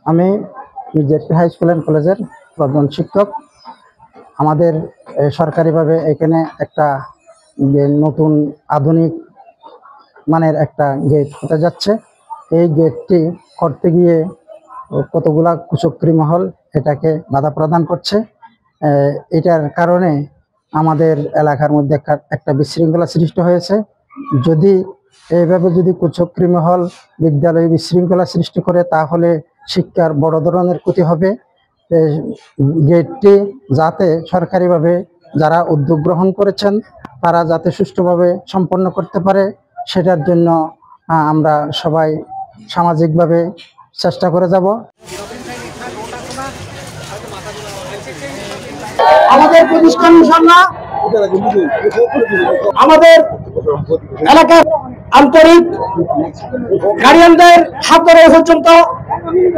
আমি ZP high school and কলেজের প্রধান শিক্ষক। আমাদের সরকারিভাবে এখানে একটা নতুন আধুনিক মানের একটা গেট হতে যাচ্ছে। এই গেটটি করতে গিয়ে কতগুলা কুচক্রী মহল এটাকে বাধা প্রদান করছে। এটার কারণে আমাদের এলাকার মধ্যে একটা বিশৃঙ্খলা সৃষ্টি হয়েছে। যদি এইভাবে কুচক্রী মহল বিদ্যালয়ে বিশৃঙ্খলা সৃষ্টি করে তাহলে শিক্ষার বড় ধরনের ক্ষতি হবে। গেটটি যাতে সরকারিভাবে যারা উদ্যোগ গ্রহণ করেছেন তারা যাতে সুষ্ঠুভাবে সম্পন্ন করতে পারে সেটার জন্য আমরা সবাই সামাজিকভাবে চেষ্টা করে যাব। আমাদের প্রতিষ্ঠান আমাদের এলাকার আন্তরিক গার্ডিয়ানদের হাত ধরে পর্যন্ত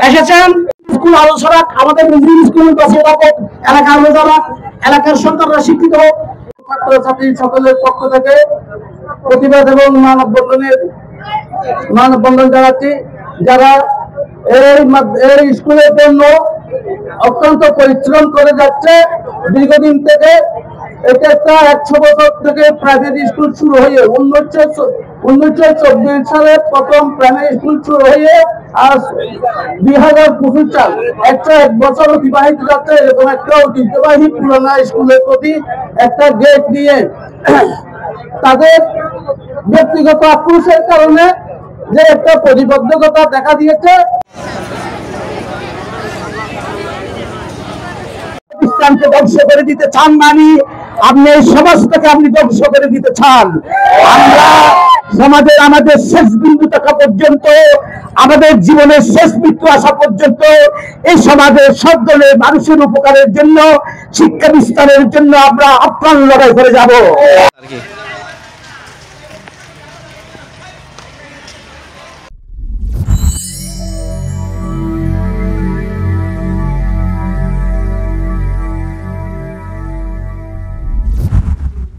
এসেছেন। স্কুল আলোচনা আমাদের স্কুল এলাকার যারা এলাকার সন্তানরা শিক্ষিত হোক, ছাত্রছাত্রী সকলের পক্ষ থেকে প্রতিবাদ এবং মানববন্ধন জানাচ্ছি। যারা এই স্কুলের জন্য অত্যন্ত পরিশ্রম করে যাচ্ছে দীর্ঘদিন থেকে। এটা একটা 100 বছর থেকে প্রাইভেট স্কুল শুরু হয়ে 1924 সালে প্রথম প্রাইমারি স্কুল শুরু হয়ে আজ 2025 সাল 101 বছর অতিবাহিত যাচ্ছে। এরকম একটা ঐতিহ্যবাহী পুরানা স্কুলের প্রতি একটা গেট নিয়ে তাদের ব্যক্তিগত আক্রোশের কারণে যে একটা প্রতিবদ্ধকতা দেখা দিয়েছে। ইসলামকে ধ্বংস করে দিতে চান, মানে আপনি এই সমাজটাকে আপনি ধ্বংস করে দিতে চান। আমরা সমাজের আমাদের শেষ বিন্দু থাকা পর্যন্ত, আমাদের জীবনের শেষ মৃত্যু আসা পর্যন্ত এই সমাজের সব দলের মানুষের উপকারের জন্য, শিক্ষা বিস্তারের জন্য আমরা আপ্রাণ লড়াই করে যাব।